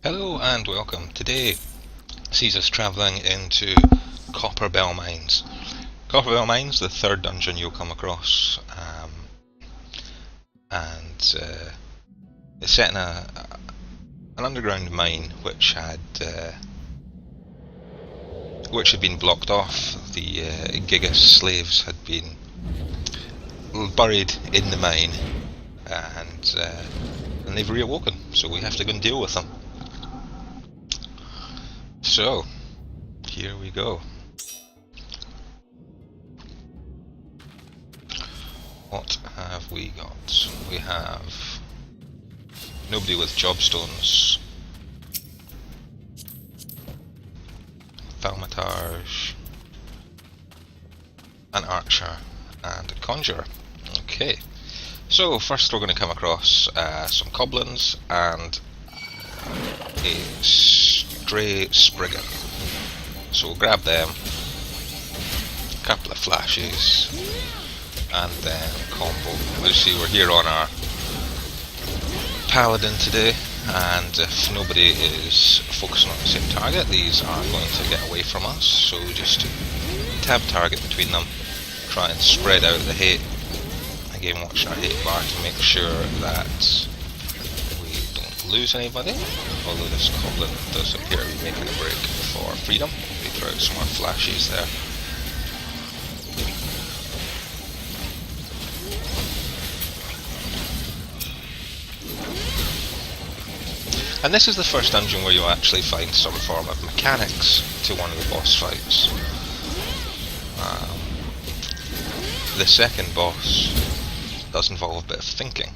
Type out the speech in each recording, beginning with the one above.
Hello and welcome. Today sees us travelling into Copperbell Mines. Copperbell Mines, the third dungeon you'll come across, and it's set in an underground mine which had been blocked off. The Gigas slaves had been buried in the mine, and they've reawoken, so we have to go and deal with them. So, here we go. What have we got? We have nobody with jobstones, thaumaturge, an archer, and a conjurer. Okay, so first we're going to come across some goblins and a stray spriggan. So we'll grab them, a couple of flashes, and then combo. As you see, we're here on our paladin today, and if nobody is focusing on the same target, these are going to get away from us, so just tab target between them, try and spread out the hate. Again, watch our hate bar to make sure that we don't lose anybody, although this goblin does appear to be making a break for freedom. We throw out some more flashes there. And this is the first dungeon where you'll actually find some form of mechanics to one of the boss fights. The second boss does involve a bit of thinking,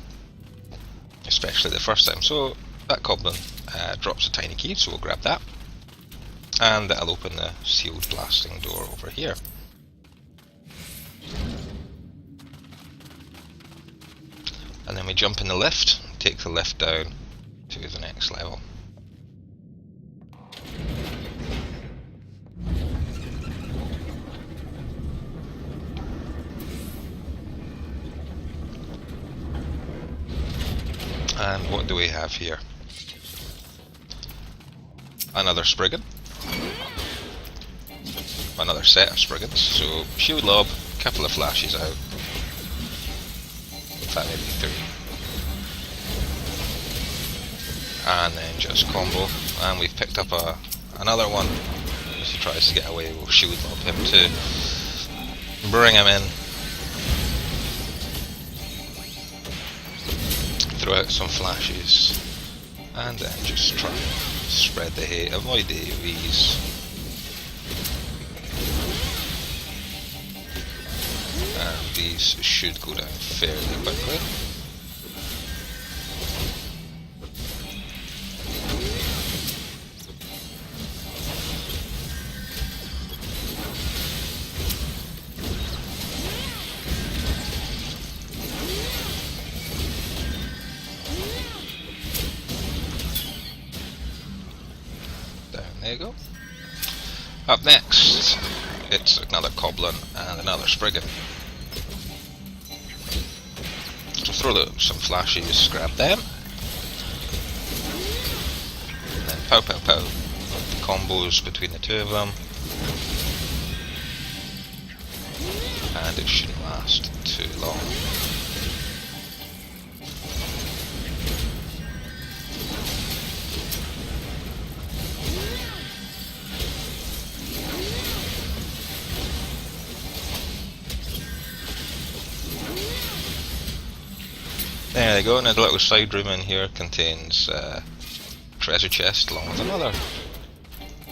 especially the first time. So that goblin drops a tiny key, so we'll grab that, and that'll open the sealed blasting door over here. And then we jump in the lift, take the lift down to the next level. And what do we have here? Another spriggan. Another set of spriggans. So shield lob, couple of flashes out. In fact, maybe three. And then just combo, and we've picked up another one. As he tries to get away, we'll shield lob him to bring him in. Throw out some flashes, and then just try and spread the hate, avoid the AoEs. And these should go down fairly quickly. There you go. Up next, it's another goblin and another spriggan. So throw out some flashes, grab them, and then pow pow pow. Combos between the two of them, and it shouldn't last too long. There you go, and a little side room in here contains treasure chest along with another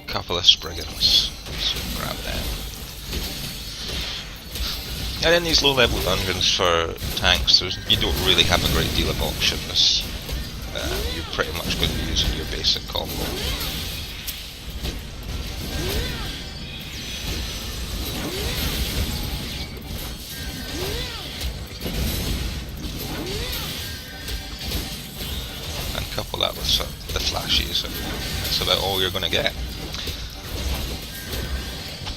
couple of spriggans, so grab them. And in these low level dungeons for tanks, you don't really have a great deal of options. You're pretty much going to be using your basic combo. Couple that with the flashes, and that's about all you're going to get.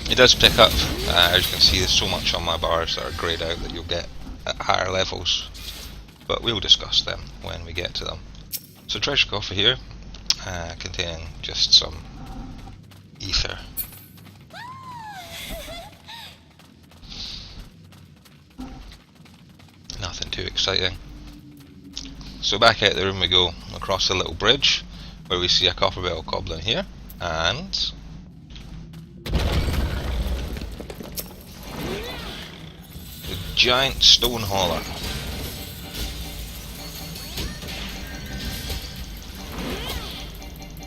It does pick up, as you can see, there's so much on my bars that are greyed out that you'll get at higher levels, but we'll discuss them when we get to them. So treasure coffer here, containing just some ether. Nothing too exciting. So back out the room we go, across the little bridge, where we see a Copperbell goblin here, and the giant stone hauler.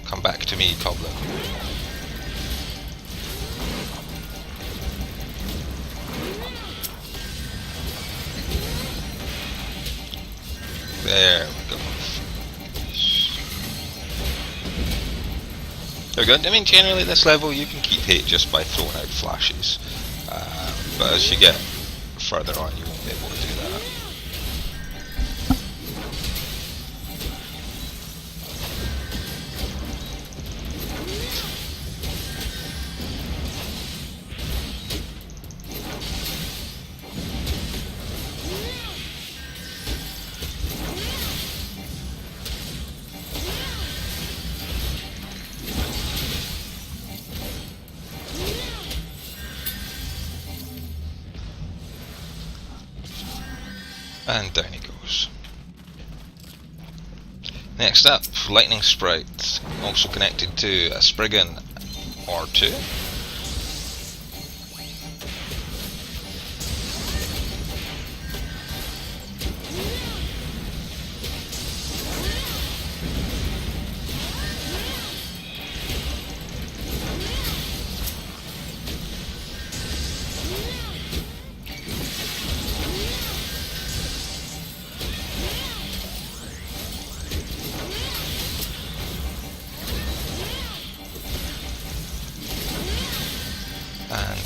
Come back to me, goblin. There we go. Very good. I mean, generally this level you can keep hate just by throwing out flashes, but as you get further on you won't be able to do that. And down he goes. Next up, Lightning Sprite, also connected to a Spriggan or two.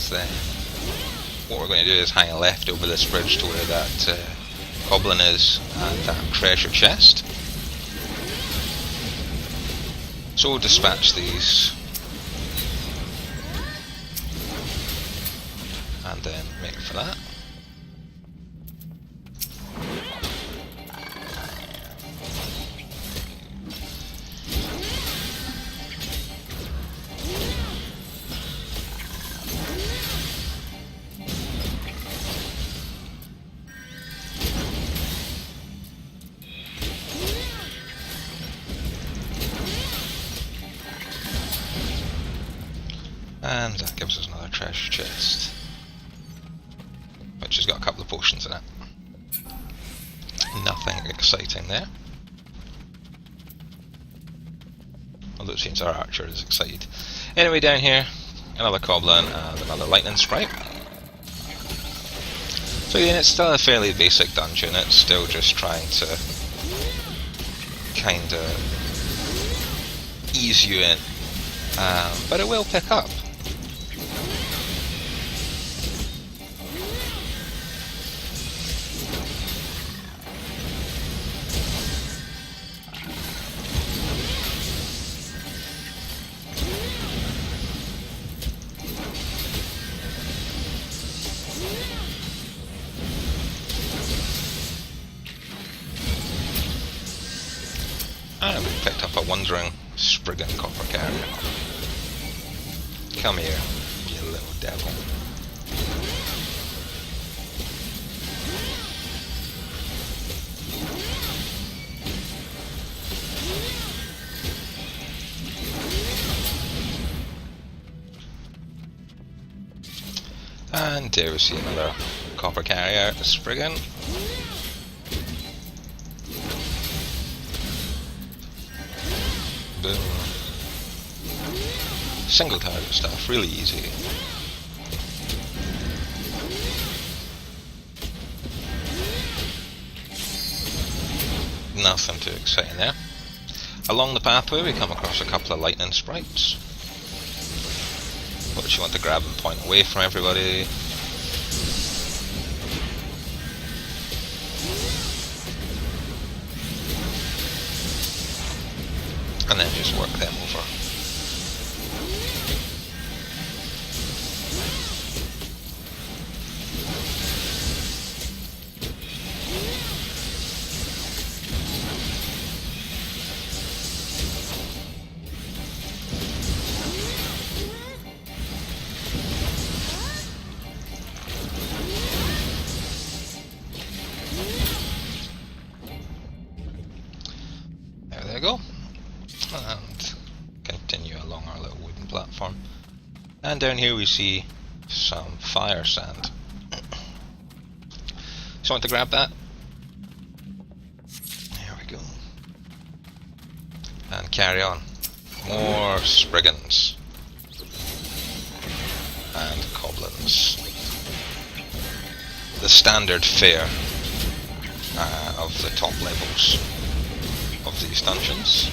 Then what we're going to do is hang a left over this bridge to where that goblin is and that treasure chest. So we'll dispatch these and then make for that. And that gives us another treasure chest, which has got a couple of potions in it. Nothing exciting there. Although it seems our archer is excited. Anyway, down here, another goblin and another lightning sprite. So again, it's still a fairly basic dungeon. It's still just trying to kinda ease you in, but it will pick up. And we picked up a wandering Spriggan copper carrier. Come here, you little devil. And there we see another copper carrier, a Spriggan. Boom. Single target stuff, really easy. Nothing too exciting there. Along the pathway we come across a couple of lightning sprites, which you want to grab and point away from everybody. And then just work them over. and continue along our little wooden platform. And down here we see some fire sand. So I want to grab that. There we go. And carry on. More spriggans. And goblins. The standard fare of the top levels of these dungeons.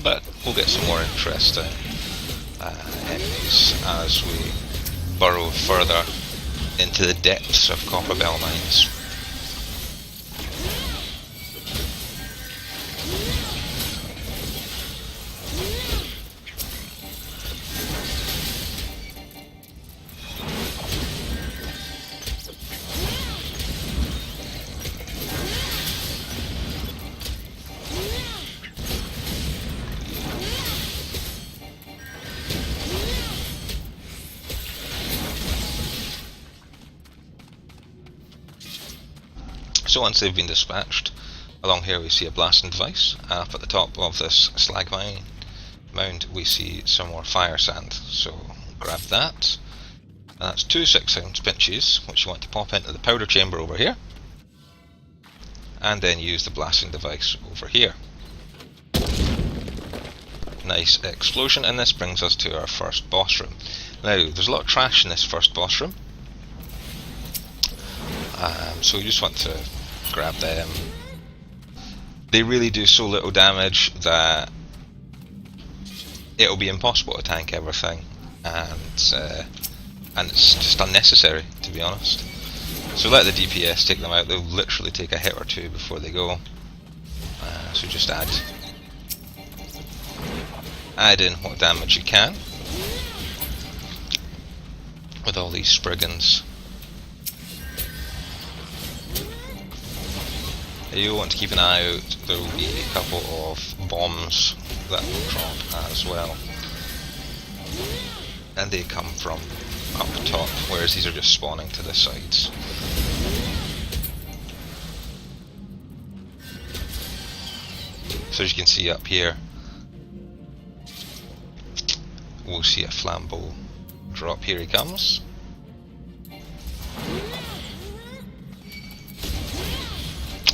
But we'll get some more interesting enemies as we burrow further into the depths of Copperbell Mines. So once they've been dispatched, along here we see a blasting device. Up at the top of this slag mine mound we see some more fire sand, so grab that. And that's 2 6-ounce pinches, which you want to pop into the powder chamber over here, and then use the blasting device over here. Nice explosion, and this brings us to our first boss room. Now, there's a lot of trash in this first boss room, so you just want to grab them. They really do so little damage that it'll be impossible to tank everything, and it's just unnecessary, to be honest. So let the DPS take them out. They'll literally take a hit or two before they go. So just add in what damage you can with all these spriggans. You'll want to keep an eye out. There will be a couple of bombs that will drop as well, and they come from up top, whereas these are just spawning to the sides. So as you can see up here, we'll see a flambeau drop. Here he comes.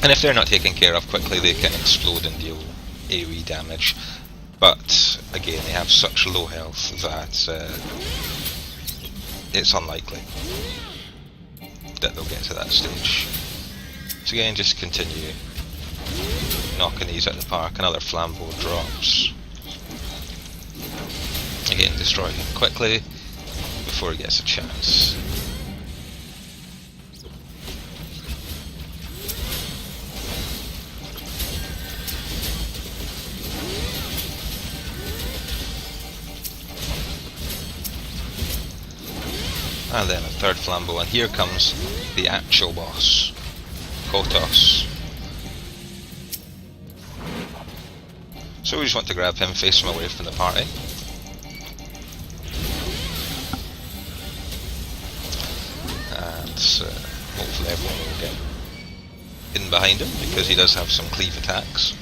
And if they're not taken care of quickly, they can explode and deal AoE damage. But again, they have such low health that it's unlikely that they'll get to that stage. So again, just continue knocking these out of the park. Another flambeau drops. Again, destroy him quickly before he gets a chance. And then a third flambeau, and here comes the actual boss, Kotos. So we just want to grab him, face him away from the party. And hopefully everyone will get in behind him, because he does have some cleave attacks.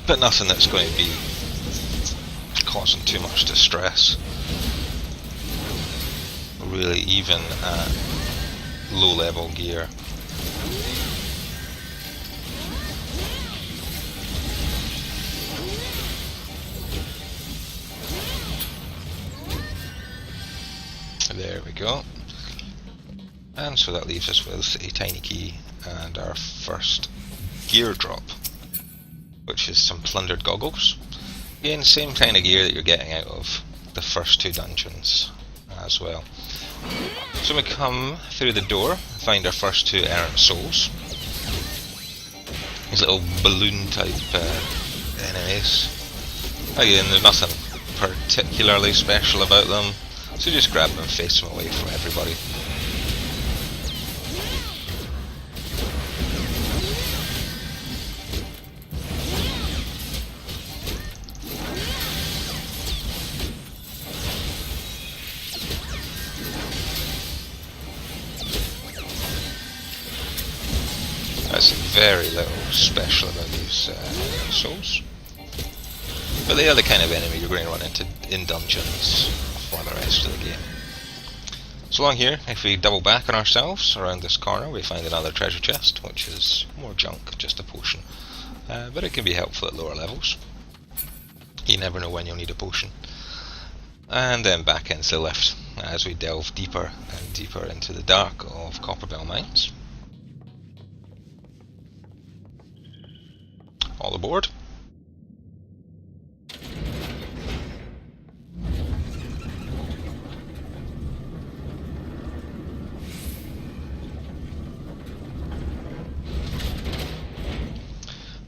But nothing that's going to be causing too much distress. Really, even at low level gear. There we go. And so that leaves us with a tiny key and our first gear drop, which is some plundered goggles. Again, same kind of gear that you're getting out of the first 2 dungeons as well. So we come through the door, find our first 2 errant souls. These little balloon type enemies. Again, there's nothing particularly special about them, so just grab them and face them away from everybody. has very little special about these souls. But they are the kind of enemy you're going to run into in dungeons for the rest of the game. So along here, if we double back on ourselves around this corner, we find another treasure chest, which is more junk, just a potion. But it can be helpful at lower levels. You never know when you'll need a potion. And then back into the lift as we delve deeper and deeper into the dark of Copperbell Mines. All aboard.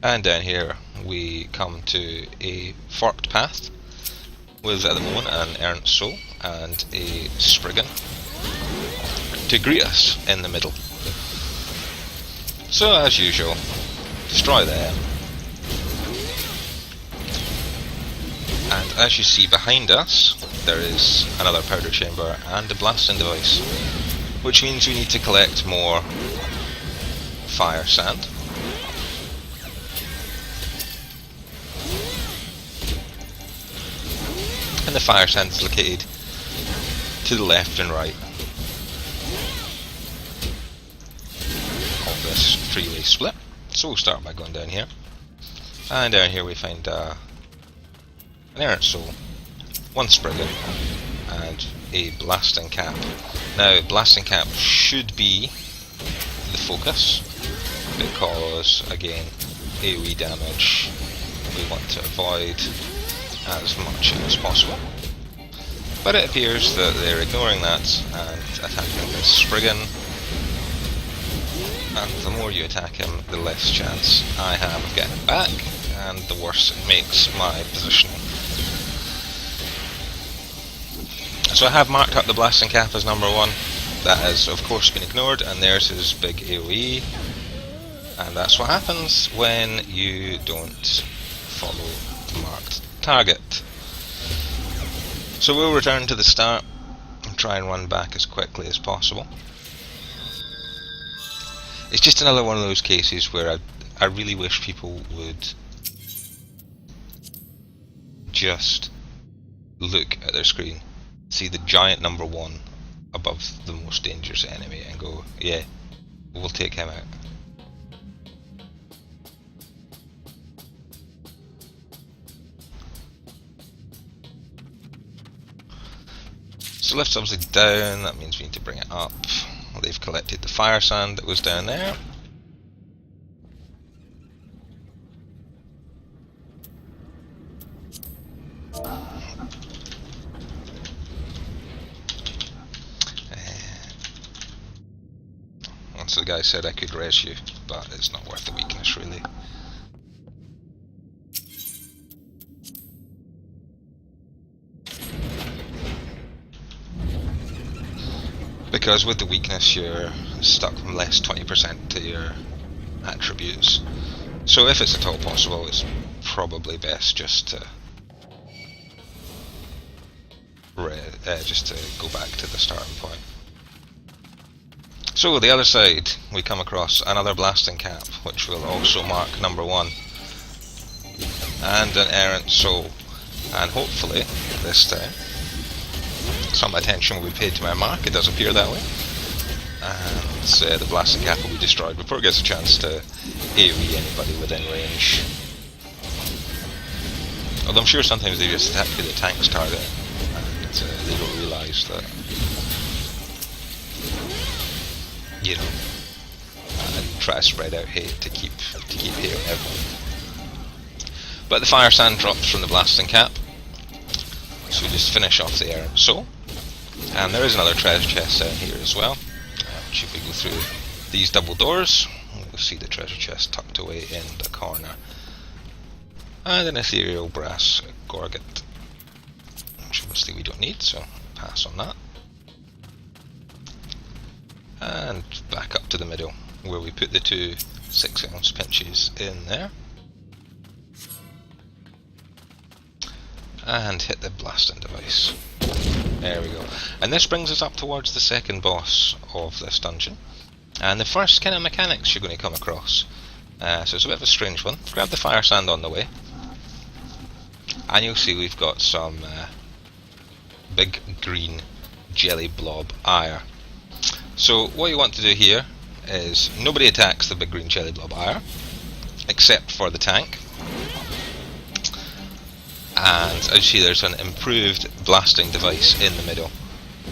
And down here we come to a forked path with at the moment an errant soul and a spriggan to greet us in the middle. So as usual, destroy them. And as you see behind us, there is another powder chamber and a blasting device, which means we need to collect more fire sand. And the fire sand is located to the left and right of this three-way split. So we'll start by going down here. And down here we find an errant soul, one spriggan, and a blasting cap. Now, blasting cap should be the focus, because again, AoE damage we want to avoid as much as possible. But it appears that they're ignoring that and attacking this spriggan, and the more you attack him, the less chance I have of getting it back, and the worse it makes my positioning. So I have marked up the blasting cap as number 1. That has of course been ignored, and there's his big AoE, and that's what happens when you don't follow the marked target. So we'll return to the start and try and run back as quickly as possible. It's just another one of those cases where I really wish people would just look at their screen, see the giant number 1 above the most dangerous enemy and go, yeah, we'll take him out. So lift's obviously down, that means we need to bring it up. They've collected the fire sand that was down there. So the guy said I could res you, but it's not worth the weakness really. Because with the weakness you're stuck from less 20% to your attributes. So if it's at all possible, it's probably best just to go back to the starting point. So the other side, we come across another blasting cap, which will also mark number 1, and an errant soul, and hopefully this time some attention will be paid to my mark. It does appear that way, and the blasting cap will be destroyed before it gets a chance to AoE anybody within range. Although I'm sure sometimes they just attack the tank's target and they don't realise that, you know, and try to spread out hate to keep hating everyone. But the fire sand drops from the blasting cap, so we just finish off the errant soul. And there is another treasure chest down here as well, which if we go through these double doors, we'll see the treasure chest tucked away in the corner. And an ethereal brass gorget, which obviously we don't need, so pass on that. And back up to the middle, where we put the 2 6-ounce pinches in there. And hit the blasting device. There we go. And this brings us up towards the second boss of this dungeon, And the first kind of mechanics you're going to come across, so it's a bit of a strange one. Grab the fire sand on the way, and you'll see we've got some big green jelly blob ire. So what you want to do here is nobody attacks the big green jelly blob ire, except for the tank. And as you see, there's an improved blasting device in the middle.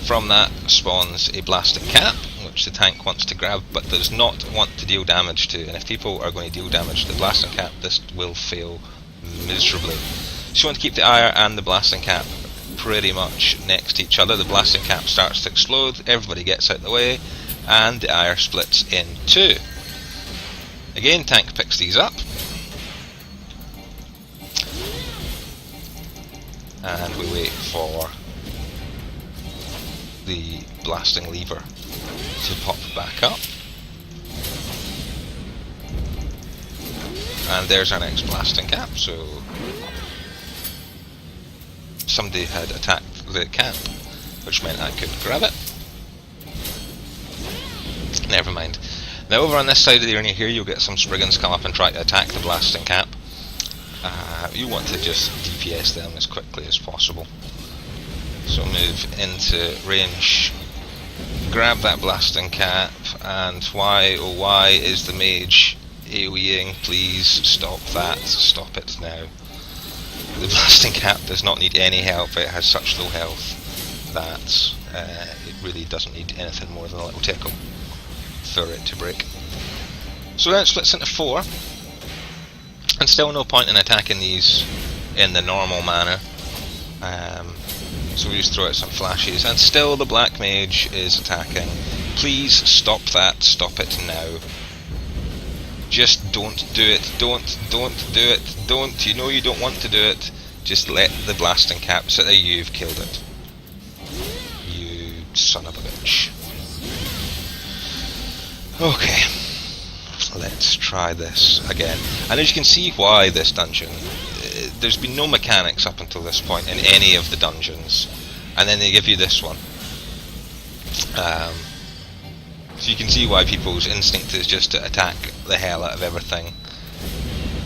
From that spawns a blasting cap, which the tank wants to grab but does not want to deal damage to. And if people are going to deal damage to the blasting cap, this will fail miserably. So you want to keep the ire and the blasting cap pretty much next to each other. The blasting cap starts to explode, everybody gets out of the way, and the ire splits in two. Again, tank picks these up, and we wait for the blasting lever to pop back up. And there's our next blasting cap. So somebody had attacked the cap, which meant I couldn't grab it. Never mind. Now over on this side of the arena here, you'll get some Spriggans come up and try to attack the blasting cap. You want to just DPS them as quickly as possible. So move into range, grab that blasting cap, and why oh why is the mage AoEing? Please stop that, stop it now. The blasting cap does not need any help, it has such low health that it really doesn't need anything more than a little tickle for it to break. So then it splits into four, and still no point in attacking these in the normal manner. So we just throw out some flashes, and still the black mage is attacking. Please stop that, stop it now. Just don't do it, don't do it, don't. You know you don't want to do it. Just let the blasting cap sit there. You've killed it. You son of a bitch. Okay, let's try this again. And as you can see why this dungeon, there's been no mechanics up until this point in any of the dungeons, and then they give you this one. So you can see why people's instinct is just to attack the hell out of everything.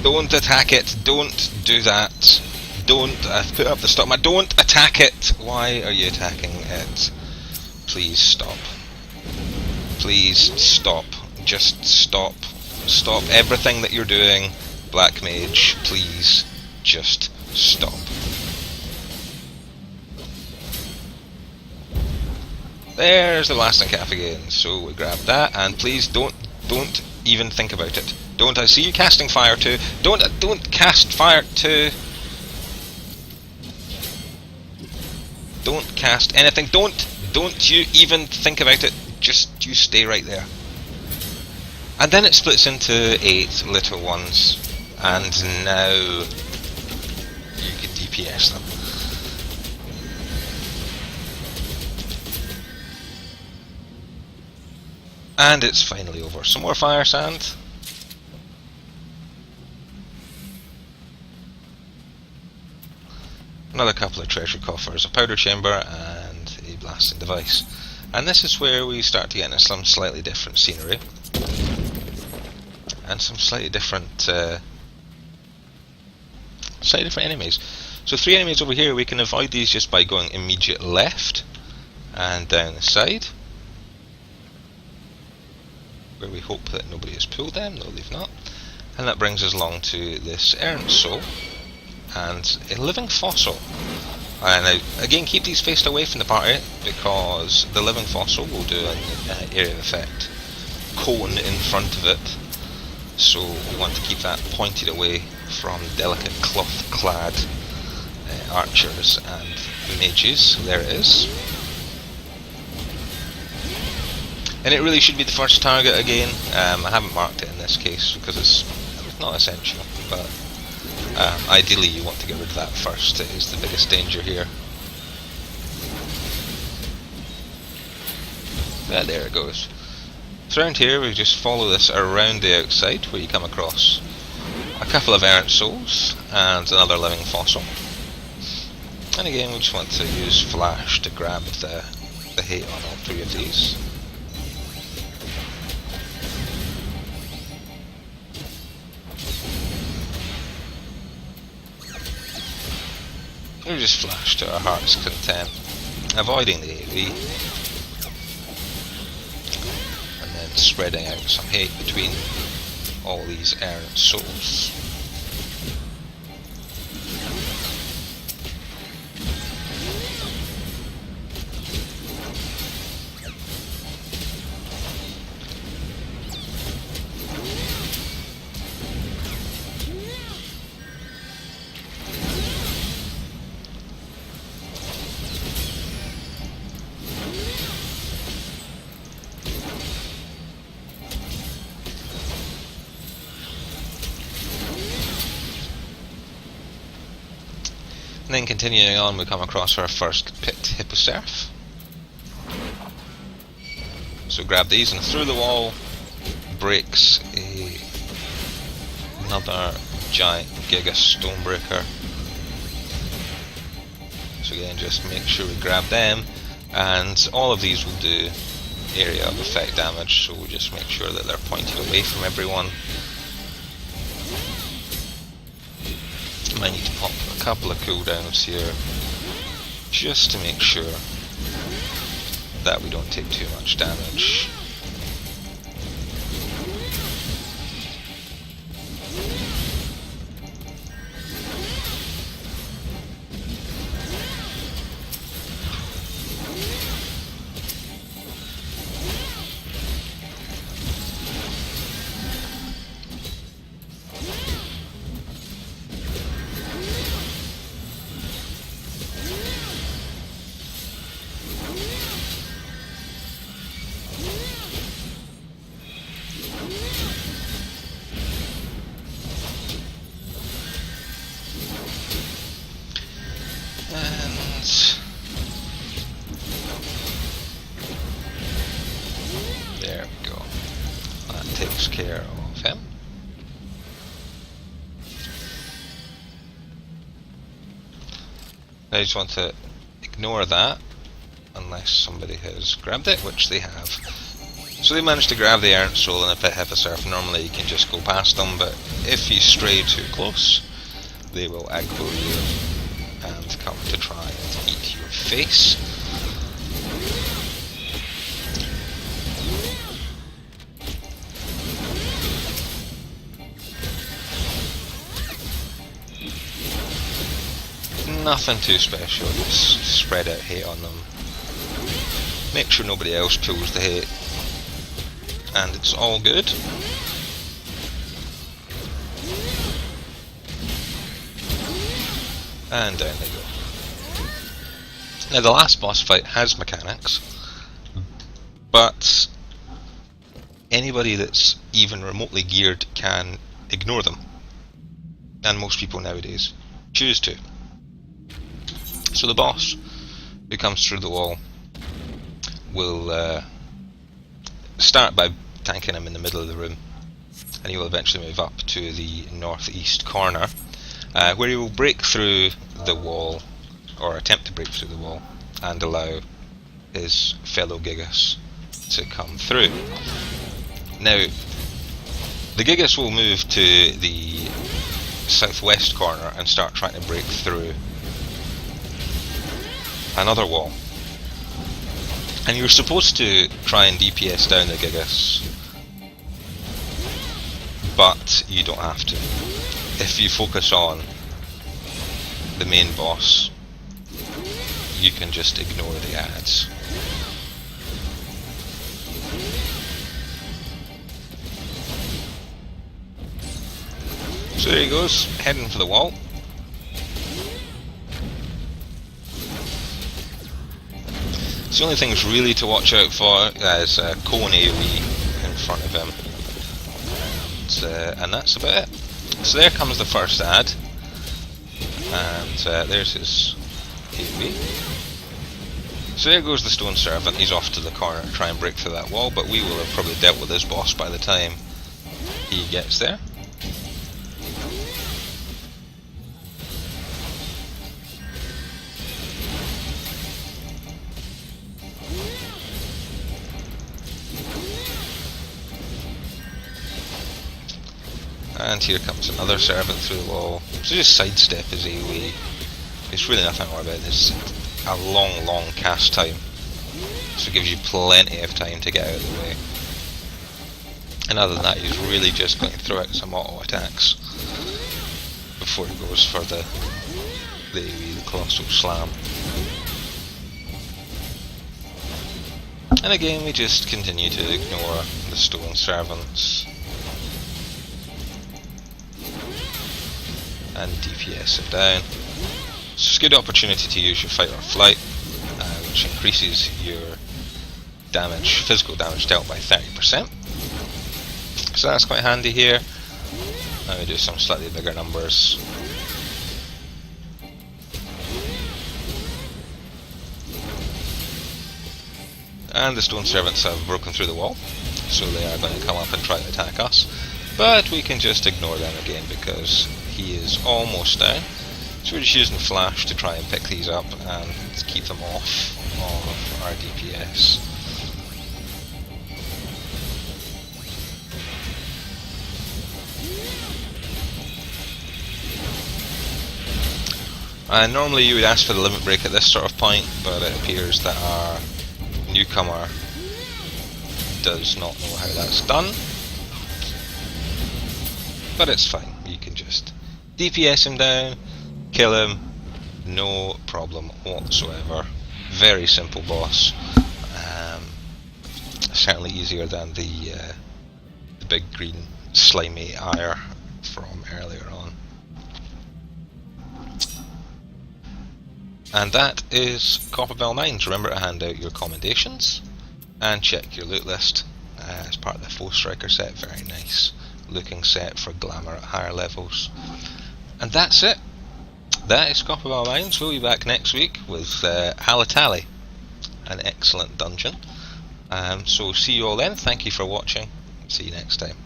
Don't attack it, don't do that, don't, I've put up the stop, don't attack it! Why are you attacking it? Please stop. Please stop. Just stop. Stop everything that you're doing, Black Mage, please. Just stop. There's the blasting cap again. So we grab that, and please don't even think about it. Don't, I see you casting fire too. Don't cast fire too. Don't cast anything. Don't you even think about it. Just you stay right there. And then it splits into 8 little ones, and now you can DPS them. And it's finally over. Some more fire sand. Another couple of treasure coffers, a powder chamber, and a blasting device. And this is where we start to get into some slightly different scenery. And some slightly different enemies. So 3 enemies over here. We can avoid these just by going immediate left and down the side, where we hope that nobody has pulled them. No, they've not. And that brings us along to this errant soul and a living fossil. Now, again, keep these faced away from the party, because the living fossil will do an area of effect cone in front of it. So we want to keep that pointed away from delicate cloth-clad archers and mages. There it is. And it really should be the first target again. I haven't marked it in this case because it's not essential, but ideally you want to get rid of that first. It is the biggest danger here. There it goes. So around here we just follow this around the outside, where you come across a couple of errant souls and another living fossil. And again we just want to use flash to grab the hate on all 3 of these. we just flash to our heart's content, avoiding the AoE, and then spreading out some hate between all these errant souls. And then continuing on, we come across our first pit hippocerf. So grab these and through the wall breaks another giant Giga Stonebreaker. So again, just make sure we grab them, and all of these will do area of effect damage, so we'll just make sure that they're pointed away from everyone. Might need to pop a couple of cooldowns here just to make sure that we don't take too much damage. There we go. That takes care of him. I just want to ignore that unless somebody has grabbed it, which they have. So they managed to grab the errant soul in a pit hippocerf. Normally you can just go past them, but if you stray too close, they will aggro you and come to try and eat your face. Nothing too special, just spread out hate on them. Make sure nobody else pulls the hate, and it's all good. And down they go. Now the last boss fight has mechanics, but anybody that's even remotely geared can ignore them, and most people nowadays choose to. So the boss who comes through the wall will start by tanking him in the middle of the room, and he will eventually move up to the northeast corner, where he will break through the wall, or attempt to break through the wall, and allow his fellow Gigas to come through. Now, the Gigas will move to the southwest corner and start trying to break through another wall, and you're supposed to try and DPS down the Gigas, but you don't have to. If you focus on the main boss, you can just ignore the ads. So there he goes, heading for the wall. The only things really to watch out for is cone AoE in front of him, and that's about it. So there comes the first ad, and there's his AoE. So there goes the Stone Servant. He's off to the corner to try and break through that wall, but we will have probably dealt with this boss by the time he gets there. And here comes another servant through the wall. So just sidestep his AoE, It's really nothing to worry about. It's a long cast time, so it gives you plenty of time to get out of the way. And other than that, he's really just going to throw out some auto attacks before he goes for the colossal slam. And again, we just continue to ignore the stone servants and DPS him down. So it's a good opportunity to use your fight or flight, which increases your damage, physical damage dealt by 30%. So that's quite handy here. Now we do some slightly bigger numbers. And the stone servants have broken through the wall, so they are going to come up and try to attack us. But we can just ignore them again because he is almost down. So we're just using flash to try and pick these up and keep them off of our DPS. Normally you would ask for the limit break at this sort of point, but it appears that our newcomer does not know how that's done. But it's fine, you can just DPS him down, kill him, no problem whatsoever. Very simple boss. Certainly easier than the big green slimy ire from earlier on. And that is Copperbell Mines. Remember to hand out your commendations and check your loot list as part of the Foe Striker set. Very nice looking set for glamour at higher levels. And that's it. That is Copperbell Mines. We'll be back next week with Halatali, an excellent dungeon. So see you all then. Thank you for watching. See you next time.